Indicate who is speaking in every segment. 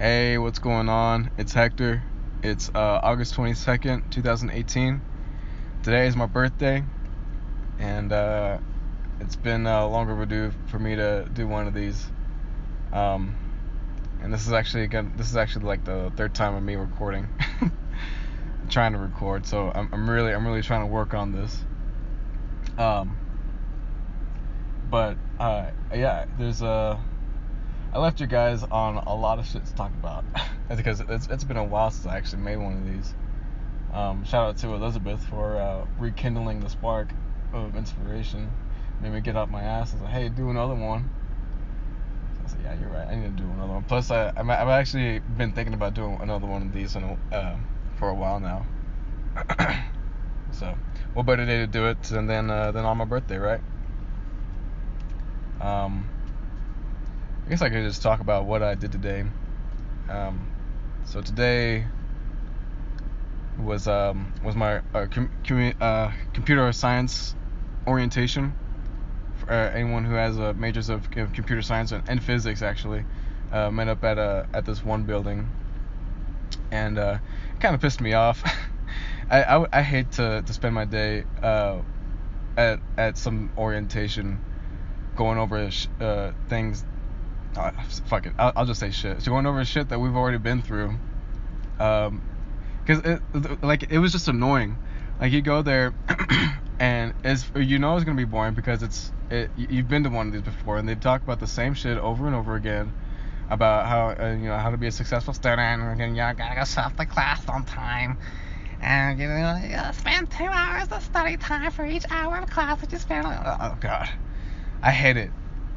Speaker 1: Hey, what's going on? It's Hector. It's August 22nd, 2018. Today is my birthday, and it's been long overdue for me to do one of these. Um, and this is actually like the third time of me recording, trying to record. So I'm really trying to work on this. But yeah, I left you guys on a lot of shit to talk about because it's been a while since I actually made one of these. Shout out to Elizabeth for rekindling the spark of inspiration. Made me get up my ass and say, hey, do another one. So I said, yeah, you're right. I need to do another one. Plus, I've actually been thinking about doing another one of these for a while now. So, what better day to do it than on my birthday, right? I guess I could just talk about what I did today. So today was my computer science orientation for anyone who has majors of computer science and physics. Actually, met up at this one building, and it kind of pissed me off. I hate to spend my day at some orientation going over things. Fuck it, I'll just say shit. So going over shit that we've already been through. Because it was just annoying. Like you go there, and it's gonna be boring because you've been to one of these before, and they talk about the same shit over and over again about how how to be a successful student, and you gotta go show up to class on time, and you spend 2 hours of study time for each hour of class that you spend. Oh god, I hate it.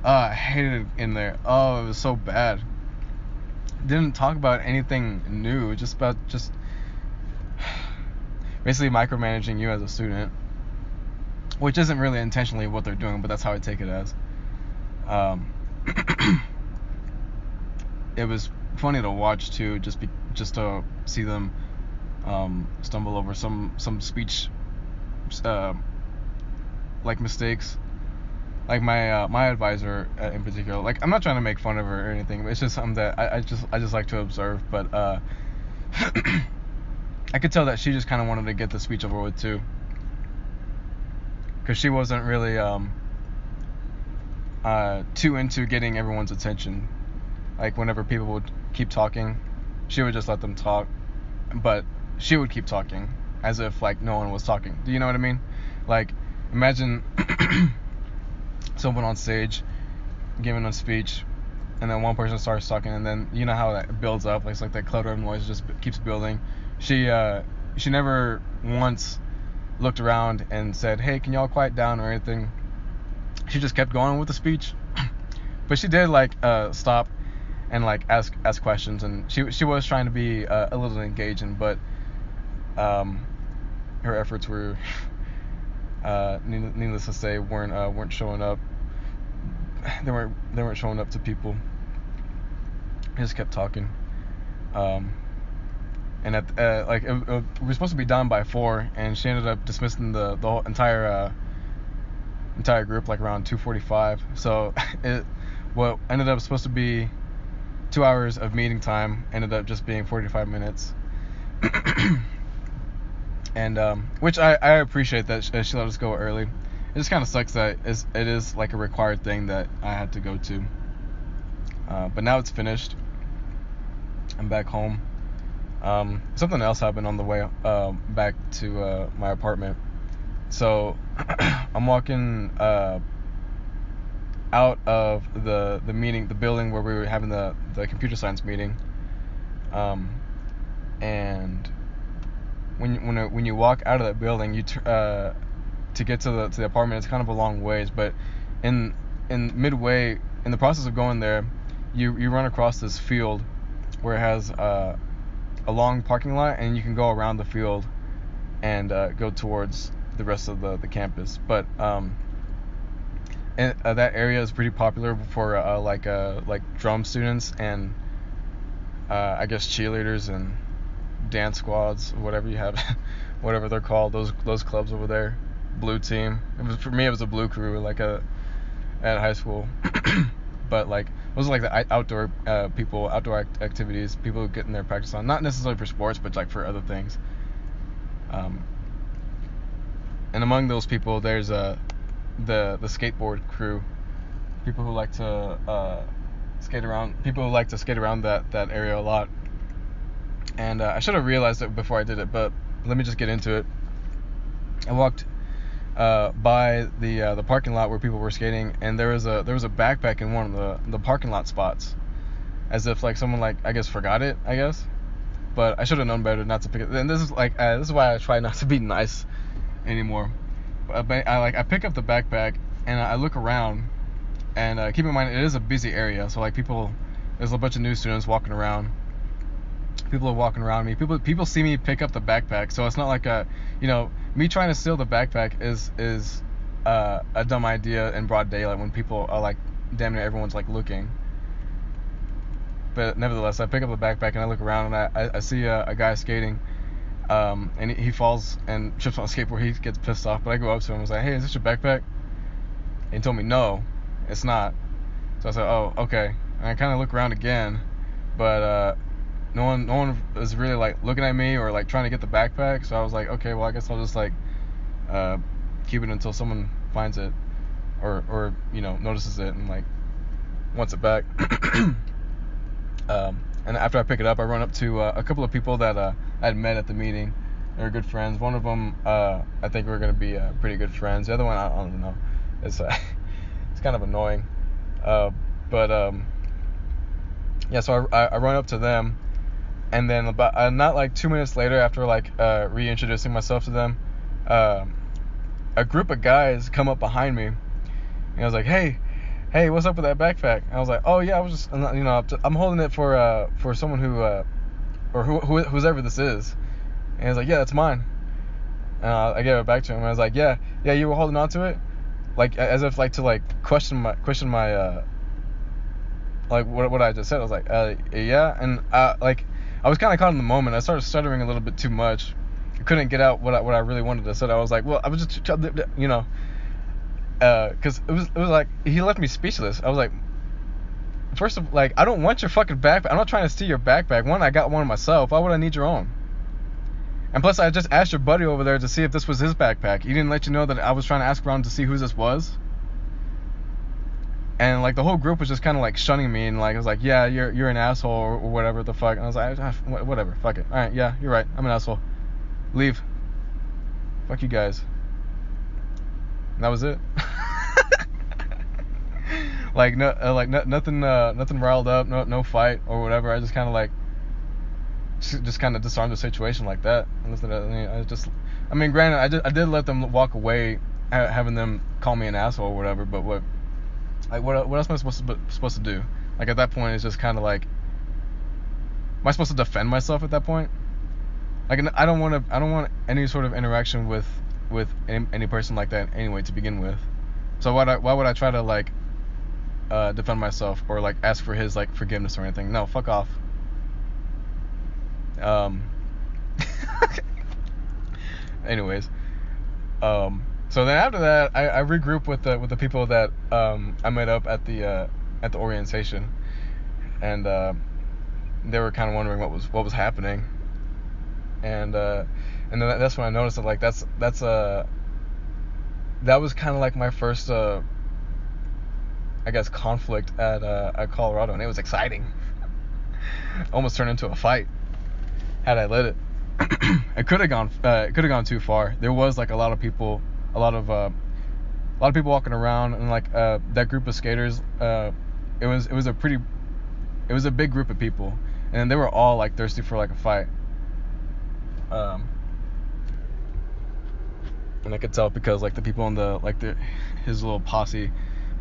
Speaker 1: I hated it in there. Oh, it was so bad. Didn't talk about anything new, just basically micromanaging you as a student, which isn't really intentionally what they're doing, but that's how I take it as. It was funny to watch too, just to see them stumble over some speech like mistakes. Like my advisor in particular. Like I'm not trying to make fun of her or anything, but it's just something that I just like to observe. But I could tell that she just kind of wanted to get the speech over with too, because she wasn't really too into getting everyone's attention. Like whenever people would keep talking, she would just let them talk, but she would keep talking as if like no one was talking. Do you know what I mean? Like imagine someone on stage giving a speech, and then one person starts talking, and then you know how that builds up. It's like that clutter of noise just keeps building. She never once looked around and said, hey, can y'all quiet down or anything. She just kept going with the speech. But she did like stop and like ask questions, and she was trying to be a little engaging, but her efforts were needless to say weren't showing up. They weren't showing up to people. I just kept talking, and at we were supposed to be done by 4, and she ended up dismissing the whole entire group like around 2:45. So what ended up supposed to be 2 hours of meeting time ended up just being 45 minutes. And which I appreciate that she let us go early. It just kind of sucks that it is like a required thing that I had to go to. But now it's finished. I'm back home. Something else happened on the way back to my apartment. So I'm walking out of the meeting, the building where we were having the computer science meeting, and when you walk out of that building, to get to the apartment, it's kind of a long ways, but in midway in the process of going there, you run across this field where it has a long parking lot, and you can go around the field and go towards the rest of the campus. But and that area is pretty popular for like drum students and I guess cheerleaders and dance squads, whatever you have, whatever they're called, those clubs over there. Blue team. For me, it was a blue crew, like at high school. But like those are like the outdoor people, activities, people getting their practice on, not necessarily for sports, but like for other things. And among those people, there's the skateboard crew, people who like to skate around, that area a lot. And I should have realized it before I did it, but let me just get into it. I walked by the parking lot where people were skating, and there was a backpack in one of the parking lot spots, as if like someone like, I guess, forgot it, I guess. But I should have known better not to pick it. And this is why I try not to be nice anymore. But I pick up the backpack and I look around, and keep in mind it is a busy area, so like there's a bunch of new students walking around. People are walking around me. People see me pick up the backpack, so it's not like me trying to steal the backpack is a dumb idea in broad daylight when people are like, damn near everyone's like looking. But nevertheless, I pick up the backpack and I look around, and I see a guy skating, and he falls and trips on a skateboard. He gets pissed off, but I go up to him and was like, hey, is this your backpack? And he told me, no, it's not. So I said, oh, okay. And I kind of look around again, but no one was really like looking at me or like trying to get the backpack. So I was like, okay, well, I guess I'll just like keep it until someone finds it or notices it and like wants it back. And after I pick it up, I run up to a couple of people that I had met at the meeting. They were good friends. One of them, I think we're gonna be pretty good friends. The other one, I don't know. It's it's kind of annoying. Yeah. So I run up to them, and then about not like 2 minutes later, after like reintroducing myself to them, a group of guys come up behind me, and I was like, hey, what's up with that backpack? And I was like, oh yeah, I was just, I'm holding it for someone who's ever this is. And he's like, yeah, that's mine. And I gave it back to him, and I was like, yeah, you were holding on to it, like as if like to like question my like what I just said. I was like, yeah, and like I was kind of caught in the moment. I started stuttering a little bit too much. I couldn't get out what I really wanted to say. I was like, well, I was just because it was like he left me speechless. I was like, first of all, like, I don't want your fucking backpack. I'm not trying to steal your backpack. One, I got one myself. Why would I need your own? And plus, I just asked your buddy over there to see if this was his backpack. He didn't let you know that I was trying to ask around to see who this was. And like the whole group was just kind of like shunning me, and like I was like, yeah, you're an asshole or whatever the fuck. And I was like, whatever, fuck it. All right, yeah, you're right. I'm an asshole. Leave. Fuck you guys. And that was it. Like nothing riled up, no fight or whatever. I just kind of like kind of disarmed the situation like that. I mean, granted, I did let them walk away, having them call me an asshole or whatever. But what else am I supposed to do? Like at that point, it's just kind of like, am I supposed to defend myself at that point? Like I don't want any sort of interaction with any person like that anyway to begin with. So why would I try to like defend myself or like ask for his like forgiveness or anything? No, fuck off. Anyways, so then after that, I regrouped with the people that I met up at the orientation, and they were kind of wondering what was happening, and then that's when I noticed that like that was kind of like my first I guess conflict at Colorado, and it was exciting. Almost turned into a fight had I let it. It could have gone too far. There was like a lot of people walking around, and like that group of skaters, it was a big group of people, and they were all like thirsty for like a fight. And I could tell because like the people in his little posse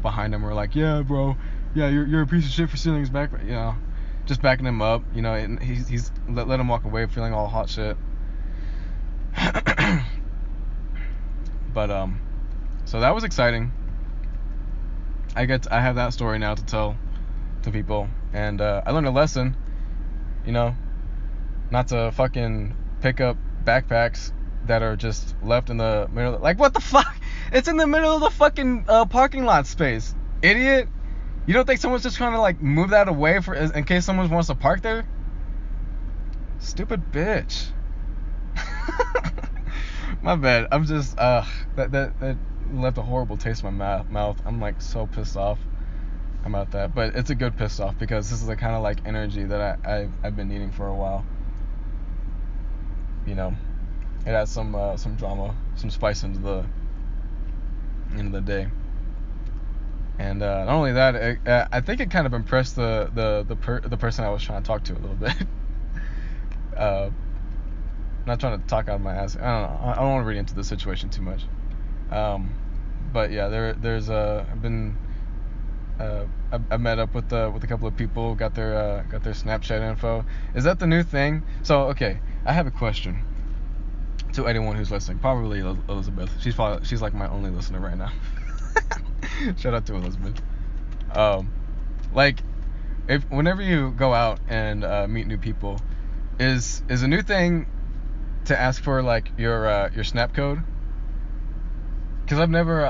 Speaker 1: behind him were like, yeah, bro, yeah, you're a piece of shit for stealing his backpack, just backing him up, and he's let him walk away feeling all hot shit. But so that was exciting. I have that story now to tell to people, and I learned a lesson, not to fucking pick up backpacks that are just left in the middle. Like, what the fuck? It's in the middle of the fucking parking lot space, idiot. You don't think someone's just trying to like move that away for in case someone wants to park there? Stupid bitch. My bad. I'm just that left a horrible taste in my mouth. I'm like so pissed off about that, but it's a good pissed off because this is the kind of like energy that I've been needing for a while. You know, it has some drama, some spice into the day. And not only that, I think it kind of impressed the person I was trying to talk to a little bit. Not trying to talk out of my ass. I don't know. I don't want to read into the situation too much. But yeah, there's I've been I met up with a couple of people, got their Snapchat info. Is that the new thing? So okay, I have a question to anyone who's listening. Probably Elizabeth. She's like my only listener right now. Shout out to Elizabeth. Like, whenever you go out and meet new people, is a new thing to ask for like your snap code? Because I've never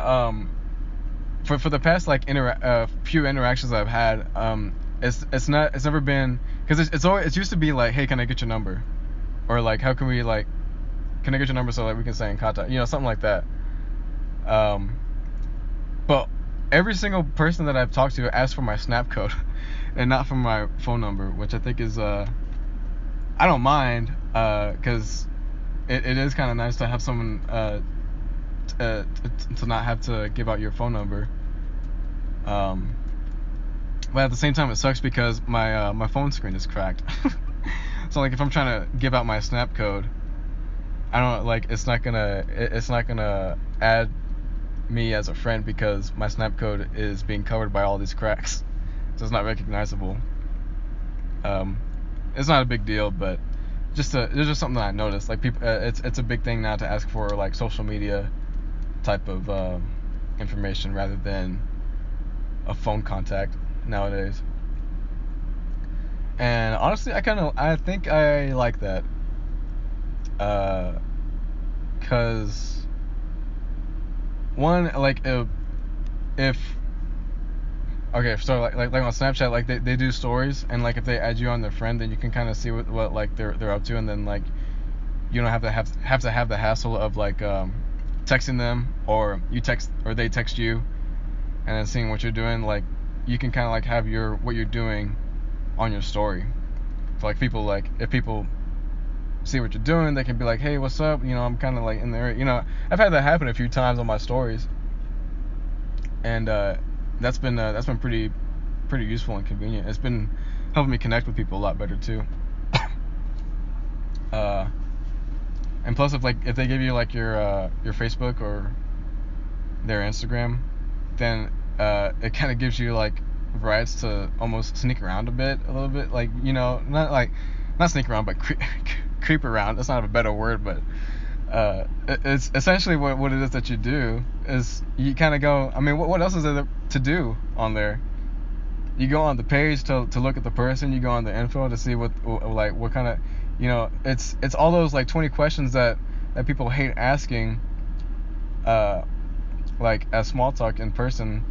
Speaker 1: for the past like few interactions I've had, it's never been, because it's used to be like, hey, can I get your number, or like, how can we like, can I get your number so like we can stay in contact, something like that. But every single person that I've talked to asked for my snap code and not for my phone number, which I think is I don't mind, because it is kind of nice to have someone to not have to give out your phone number. But at the same time, it sucks because my phone screen is cracked. So like, if I'm trying to give out my snap code, I don't like, it's not gonna add me as a friend because my snap code is being covered by all these cracks, so it's not recognizable. It's not a big deal, but it's just something that I noticed. Like, people, it's a big thing now to ask for like social media type of information rather than a phone contact nowadays. And honestly, I think I like that, cause one, like, if okay, so like on Snapchat, like they do stories, and like if they add you on their friend, then you can kind of see what like they're up to, and then like you don't have to have the hassle of like texting them, or they text you and then seeing what you're doing. Like, you can kind of like have what you're doing on your story. So like, people, like, if people see what you're doing, they can be like, hey, what's up, I'm kind of like in there. I've had that happen a few times on my stories, and that's been pretty useful and convenient. It's been helping me connect with people a lot better too. And plus, if they give you like your Facebook or their Instagram, then it kind of gives you like rights to almost sneak around a little bit, like, not sneak around, but creep around. That's not a better word, but it's essentially what it is that you do is you kind of go. I mean, what else is there to do on there? You go on the page to look at the person. You go on the info to see what kind of, it's all those like 20 questions that people hate asking, like as small talk in person.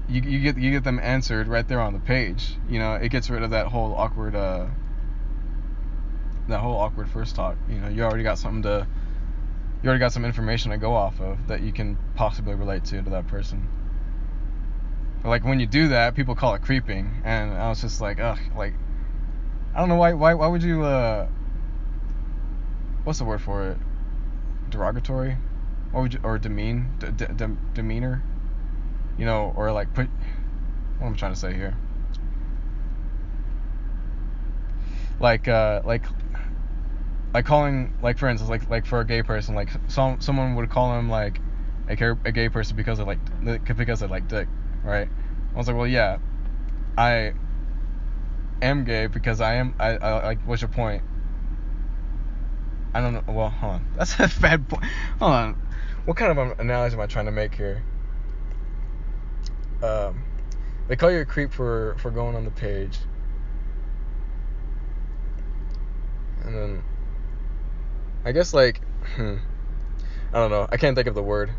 Speaker 1: You get them answered right there on the page. It gets rid of that whole awkward first talk. You already got some information to go off of that you can possibly relate to that person. But like, when you do that, people call it creeping, and I was just like, ugh, like, I don't know why would you what's the word for it? Derogatory? What would you, or demeanor? Or like what am I trying to say here? Like calling, like, for instance, like for a gay person, like someone would call him like a gay person because they like dick, right? I was like, well, yeah, I am gay because I like, what's your point? I don't know. Well, hold on. That's a bad point. Hold on. What kind of analogy am I trying to make here? They call you a creep for going on the page, and then I guess, like, I don't know. I can't think of the word.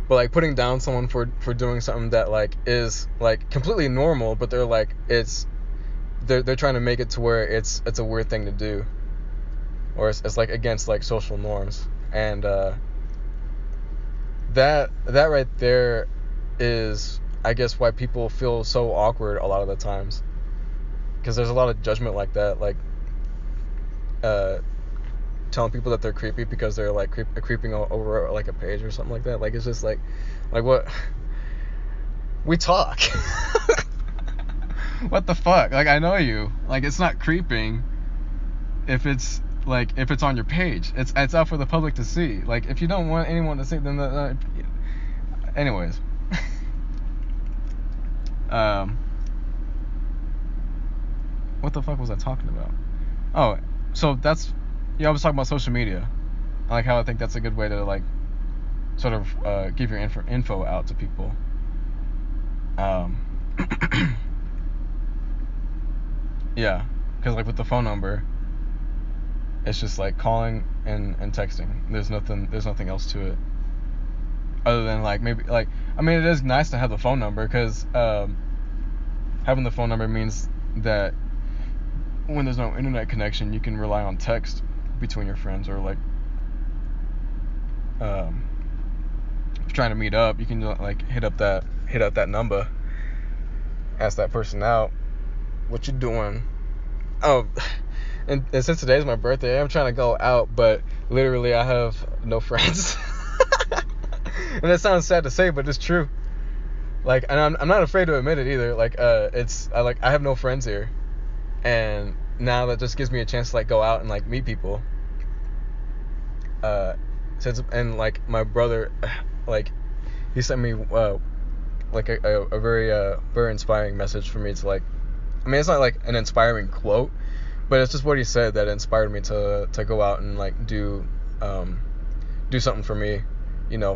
Speaker 1: But like putting down someone for doing something that like is like completely normal, but they're like they're trying to make it to where it's a weird thing to do, or it's like against like social norms. And that right there is, I guess, why people feel so awkward a lot of the times, because there's a lot of judgment like that, like telling people that they're creepy because they're like creeping over like a page or something like that. Like, it's just like what we talk. What the fuck? Like, I know you. Like, it's not creeping if it's on your page. It's out for the public to see. Like, if you don't want anyone to see, then anyways. What the fuck was I talking about? Oh, so that's, I was talking about social media. Like, how I think that's a good way to like sort of give your info out to people. Yeah, because like with the phone number, it's just like calling and texting. There's nothing else to it, other than like maybe like, I mean, it is nice to have the phone number, because having the phone number means that when there's no internet connection, you can rely on text between your friends, or like if you're trying to meet up, you can like hit up that number, ask that person out, what you doing? Oh, and since today's my birthday, I'm trying to go out, but literally I have no friends. And that sounds sad to say, but it's true. Like, and I'm not afraid to admit it either. Like, I have no friends here, and now that just gives me a chance to like go out and like meet people. And like my brother, like, he sent me like a very inspiring message for me to like. I mean, it's not like an inspiring quote, but it's just what he said that inspired me to go out and like do something for me,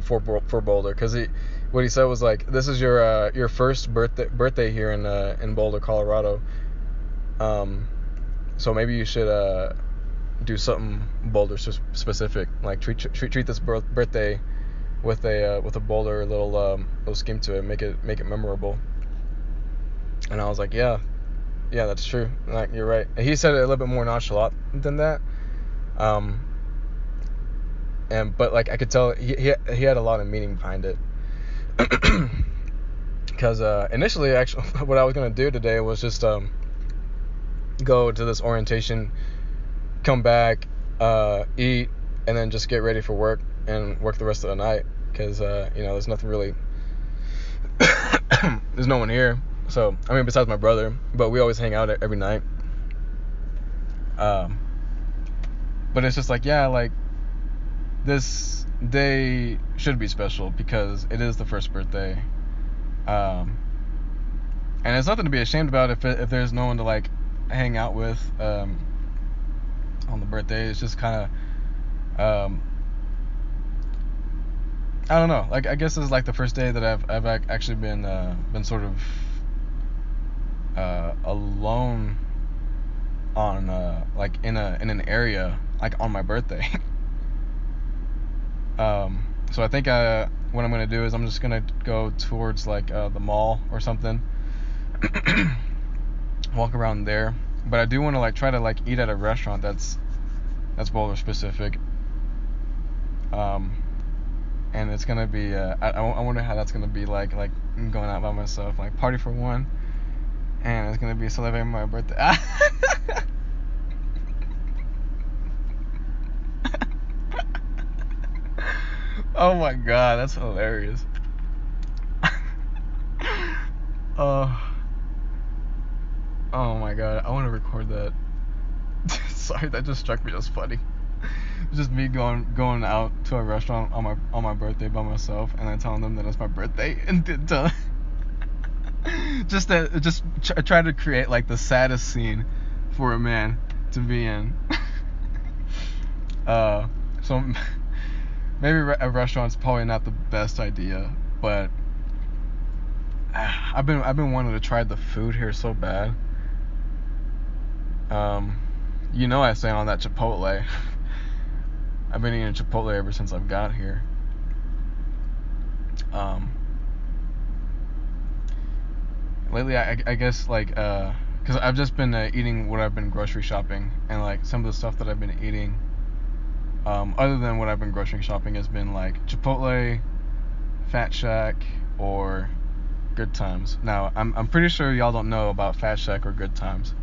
Speaker 1: for Boulder. Because what he said was like, this is your first birthday here in Boulder, Colorado. So maybe you should do something Boulder specific, like treat this birthday with a Boulder little scheme to it, make it memorable. And I was like, yeah, that's true. Like, you're right. And he said it a little bit more nonchalant than that. But like I could tell he had a lot of meaning behind it. Because initially, actually, what I was gonna do today was just go to this orientation, come back, eat, and then just get ready for work and work the rest of the night. Because there's nothing really. There's no one here. So, I mean, besides my brother, but we always hang out every night. But it's just like, yeah, like, this day should be special because it is the first birthday. And it's nothing to be ashamed about if there's no one to like hang out with on the birthday. It's just kind of I don't know. Like, I guess this is like the first day that I've actually been sort of alone on like in an area like on my birthday. So I think what I'm gonna do is I'm just gonna go towards like the mall or something, walk around there. But I do want to like try to like eat at a restaurant that's Boulder specific. And it's gonna be I wonder how that's gonna be like going out by myself, like party for one, and it's gonna be celebrating my birthday. Oh my god, that's hilarious. Oh my god, I want to record that. Sorry, that just struck me as funny. It's just me going out to a restaurant on my birthday by myself, and then telling them that it's my birthday, and try to create like the saddest scene for a man to be in. So maybe a restaurant's probably not the best idea, but I've been wanting to try the food here so bad. I stay on that Chipotle. I've been eating Chipotle ever since I've got here. Lately, I guess like because I've just been eating what I've been grocery shopping, and like some of the stuff that I've been eating, other than what I've been grocery shopping, has been like Chipotle, Fat Shack, or Good Times. Now I'm pretty sure y'all don't know about Fat Shack or Good Times,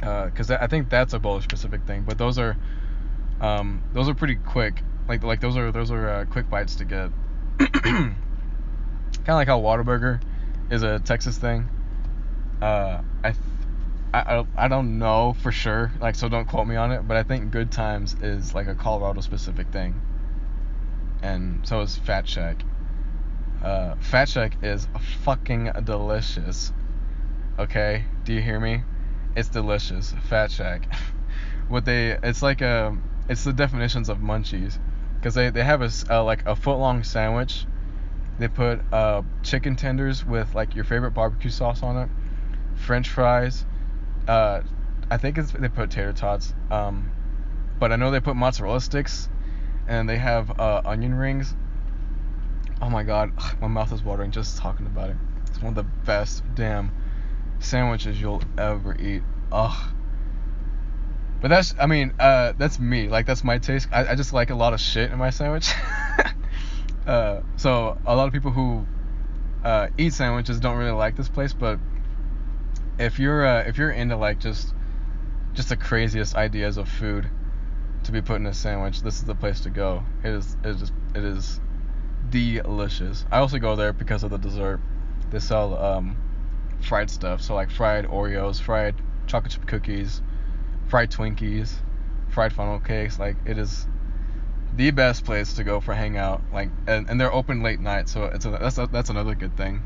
Speaker 1: because I think that's a bowl specific thing. But those are pretty quick. Like those are quick bites to get. Kind of like how Whataburger is a Texas thing. I don't know for sure, like, so don't quote me on it, but I think Good Times is like a Colorado specific thing, and so is Fat Shack. Fat Shack is fucking delicious. Okay, do you hear me? It's delicious. Fat Shack. It's like it's the definitions of munchies, because they have like a foot long sandwich. They put chicken tenders with like your favorite barbecue sauce on it, French fries. I think they put tater tots. But I know they put mozzarella sticks, and they have onion rings. Oh my god, my mouth is watering just talking about it. It's one of the best damn sandwiches you'll ever eat. Ugh. But that's me. Like, that's my taste. I just like a lot of shit in my sandwich. So a lot of people who eat sandwiches don't really like this place, but if you're into like just the craziest ideas of food to be put in a sandwich, this is the place to go. It is delicious. I also go there because of the dessert. They sell fried stuff, so like fried Oreos, fried chocolate chip cookies, fried Twinkies, fried funnel cakes. Like, it is the best place to go for hangout. Like, and they're open late night, so that's another good thing.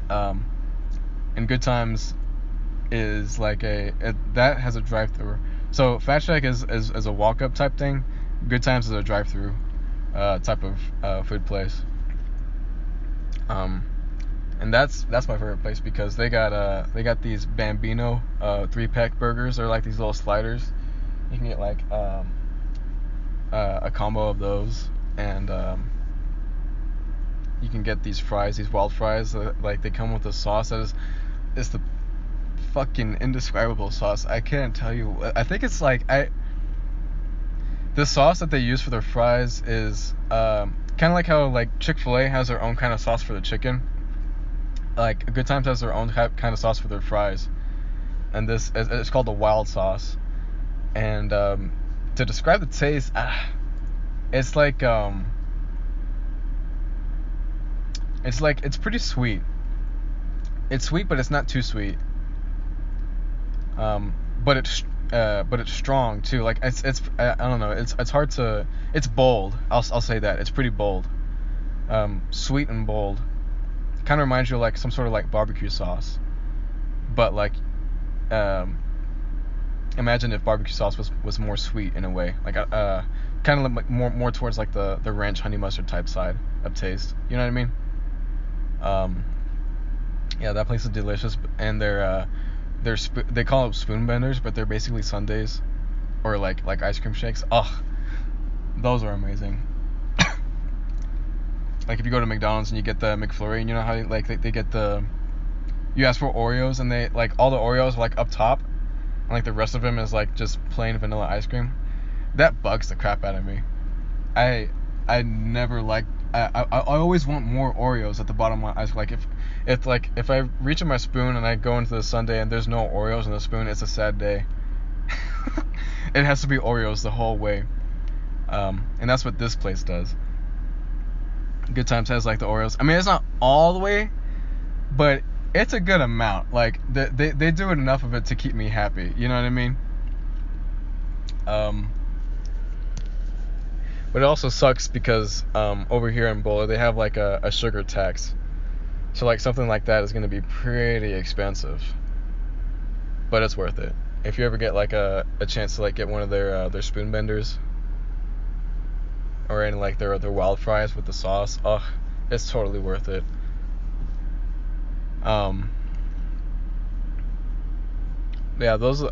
Speaker 1: And Good Times is like that has a drive-through. So Fat Shack is a walk-up type thing. Good Times is a drive-through type of food place. And that's my favorite place, because they got these Bambino 3-pack burgers. They're like these little sliders. You can get like a combo of those, and you can get these fries, these wild fries. Like, they come with a sauce that is the fucking indescribable sauce. I can't tell you. I think it's like the sauce that they use for their fries is kind of like how like Chick-fil-A has their own kind of sauce for the chicken. Like, Good Times has their own kind of sauce for their fries, and it's called the wild sauce. And to describe the taste, it's like it's pretty sweet. It's sweet, but it's not too sweet. But it's strong too. Like, it's I don't know. It's hard to. It's bold. I'll say that. It's pretty bold. Sweet and bold. Kind of reminds you of like some sort of like barbecue sauce, but like imagine if barbecue sauce was more sweet in a way, like kind of like more towards like the ranch honey mustard type side of taste. You know what I mean? Yeah, that place is delicious, and they call it spoon benders, but they're basically sundaes or like ice cream shakes. Ugh, those are amazing. Like, if you go to McDonald's and you get the McFlurry, and you know how they get you ask for Oreos, and they like all the Oreos are like up top, and like the rest of them is like just plain vanilla ice cream. That bugs the crap out of me. I never liked. I always want more Oreos at the bottom of my ice cream. Like, if I reach in my spoon and I go into the sundae and there's no Oreos in the spoon, it's a sad day. It has to be Oreos the whole way. And that's what this place does. Good Times has like the Oreos. I mean, it's not all the way, but it's a good amount. Like, they do enough of it to keep me happy. You know what I mean? But it also sucks because over here in Boulder they have like a sugar tax. So like something like that is going to be pretty expensive. But it's worth it. If you ever get like a chance to like get one of their spoon benders, or any like their wild fries with the sauce, it's totally worth it. Yeah,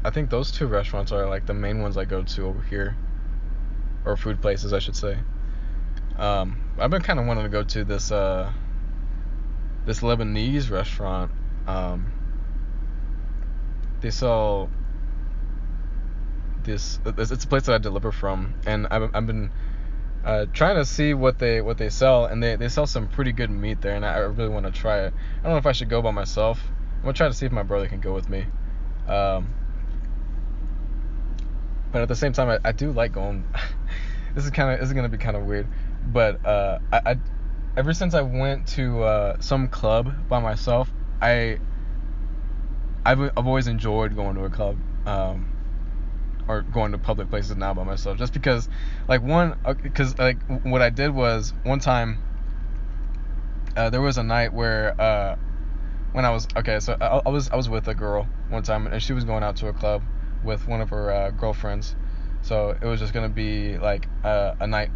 Speaker 1: I think those two restaurants are like the main ones I go to over here, or food places I should say. I've been kind of wanting to go to this Lebanese restaurant. They sell this. It's a place that I deliver from, and I've been trying to see what they sell, and they sell some pretty good meat there, and I really want to try it. I don't know if I should go by myself. I'm gonna try to see if my brother can go with me. But at the same time, I do like going. This is gonna be kind of weird, but I ever since I went to some club by myself, I've always enjoyed going to a club, or going to public places now by myself, just because, like, because like what I did was one time, there was a night where when I was so I was with a girl one time, and she was going out to a club with one of her girlfriends, so it was just gonna be like a night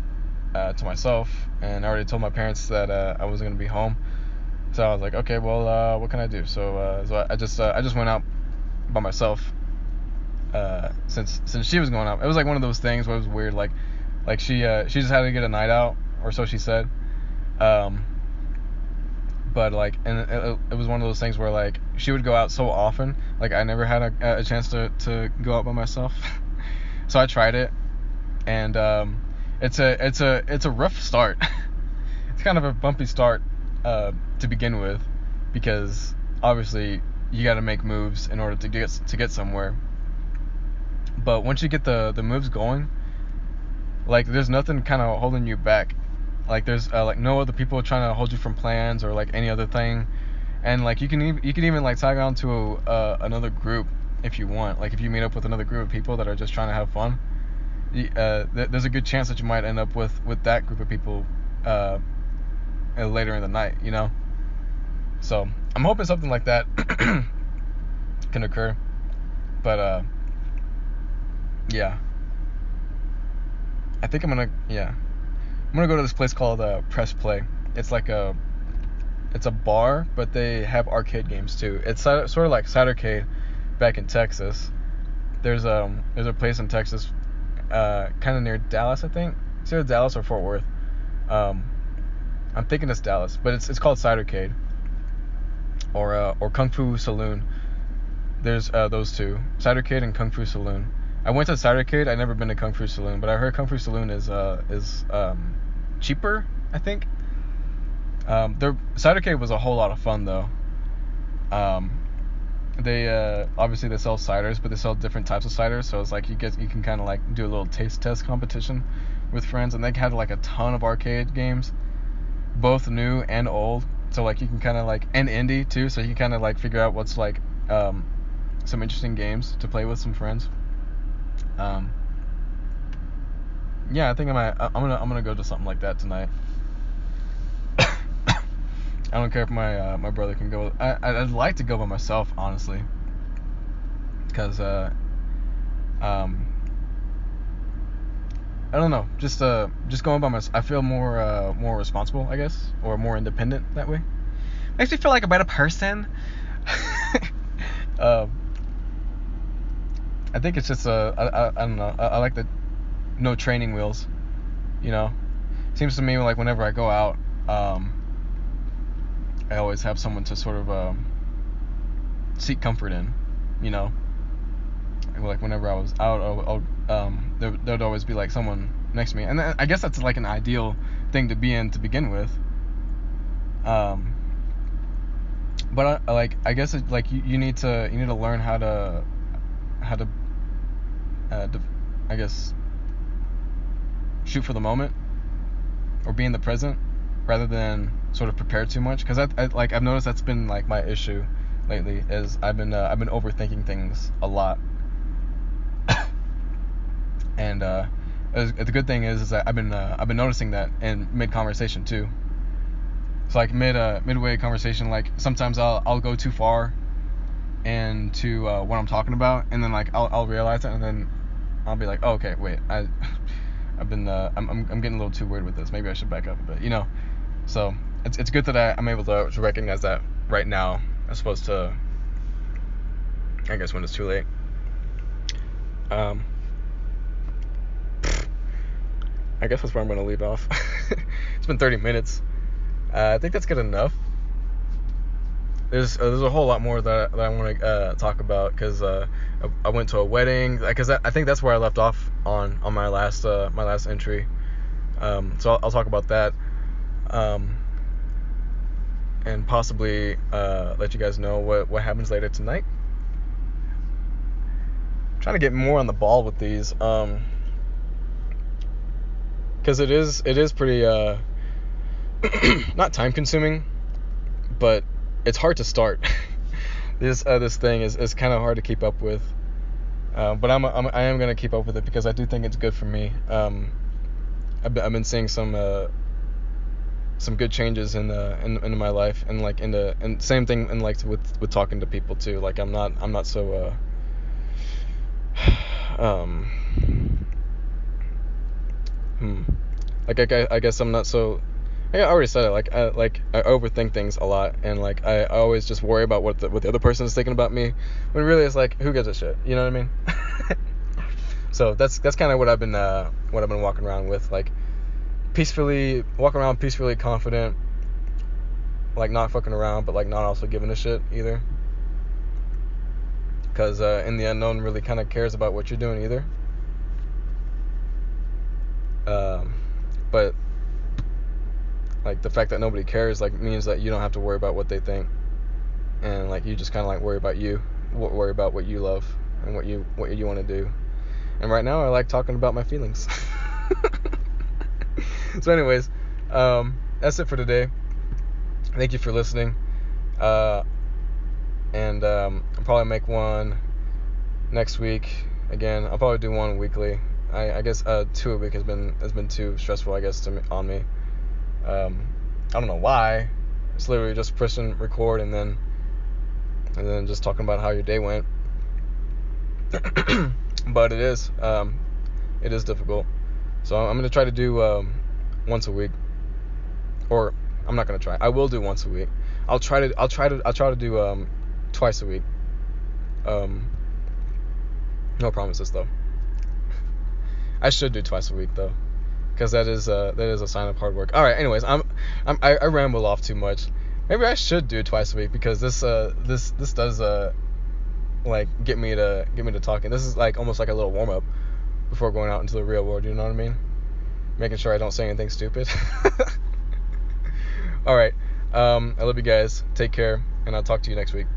Speaker 1: to myself, and I already told my parents that I wasn't gonna be home, so I was like, okay, well, what can I do? So I just went out by myself, since she was going out. It was like one of those things where it was weird, like she just had to get a night out, or so she said, but like, and it was one of those things where like she would go out so often, like I never had a chance to go out by myself. So I tried it, and it's a rough start. It's kind of a bumpy start to begin with, because obviously you got to make moves in order to get somewhere. But once you get the moves going, like there's nothing kind of holding you back. Like there's like no other people trying to hold you from plans or like any other thing, and like you can even like tag on to another group if you want. Like if you meet up with another group of people that are just trying to have fun, there's a good chance that you might end up with that group of people later in the night, you know. So I'm hoping something like that can occur, but yeah, I think I'm gonna go to this place called Press Play. It's like it's a bar, but they have arcade games too. It's sort of like Cidercade back in Texas. There's a place in Texas, kind of near Dallas, I think. It's either Dallas or Fort Worth. I'm thinking it's Dallas, but it's called Cidercade, or Kung Fu Saloon. There's those two, Cidercade and Kung Fu Saloon. I went to Cidercade. I've never been to Kung Fu Saloon, but I heard Kung Fu Saloon is cheaper, I think. Their Cidercade was a whole lot of fun though. They obviously they sell ciders, but they sell different types of ciders. So it's like you can kind of like do a little taste test competition with friends, and they had like a ton of arcade games, both new and old. So like you can kind of like, and indie too. So you can kind of like figure out what's like some interesting games to play with some friends. Yeah, I think I'm gonna go to something like that tonight. I don't care if my brother can go. I'd like to go by myself, honestly, because I don't know, just going by myself, I feel more responsible, I guess, or more independent that way. Makes me feel like a better person. I think it's just I don't know. I like the no training wheels. You know, seems to me like whenever I go out, I always have someone to sort of seek comfort in. You know, like whenever I was out, there'd always be like someone next to me, and I guess that's like an ideal thing to be in to begin with. But I guess like you need to learn how to I guess shoot for the moment, or be in the present rather than sort of prepare too much, because I've noticed that's been like my issue lately, is I've been overthinking things a lot. And the good thing is that I've been noticing that in mid conversation too. So like midway conversation, like sometimes I'll go too far into what I'm talking about, and then like I'll realize it, and then I'll be like, oh, okay, wait, I'm getting a little too weird with this. Maybe I should back up a bit, you know. So it's good that I'm able to recognize that right now, as opposed to, I guess, when it's too late. I guess that's where I'm gonna leave off. been 30 minutes. I think that's good enough. There's a whole lot more that I want to talk about, because I went to a wedding, because I think that's where I left off on my last entry. So I'll talk about that, and possibly let you guys know what happens later tonight. I'm trying to get more on the ball with these, because it is pretty not time consuming, but it's hard to start. This thing is kind of hard to keep up with, but I am gonna keep up with it, because I do think it's good for me. I've been seeing some good changes in my life, and like and same thing, and like with talking to people too. Like I'm not so like I guess I'm not so. I already said it. Like I overthink things a lot, and like I always just worry about what the other person is thinking about me, when really it's like, who gives a shit? You know what I mean? So that's kind of what I've been walking around with, like walking around peacefully confident, like not fucking around, but like not also giving a shit either, because in the end, no one really kind of cares about what you're doing either. But like the fact that nobody cares, like, means that you don't have to worry about what they think, and like you just kind of like worry about what you love and what you want to do. And right now I like talking about my feelings. So anyways, that's it for today. Thank you for listening, and I'll probably make one next week again. I'll probably do one weekly. I guess 2 a week has been too stressful, I guess, on me. I don't know why. It's literally just pressing record and then just talking about how your day went. But it is difficult. So I'm gonna try to do once a week, or I'm not gonna try. I will do once a week. I'll try to do twice a week. No promises though. I should do twice a week though, because that is a sign of hard work. All right. Anyways, I ramble off too much. Maybe I should do it twice a week, because this does like get me to talking. This is like almost like a little warm up before going out into the real world. You know what I mean? Making sure I don't say anything stupid. All right. I love you guys. Take care, and I'll talk to you next week.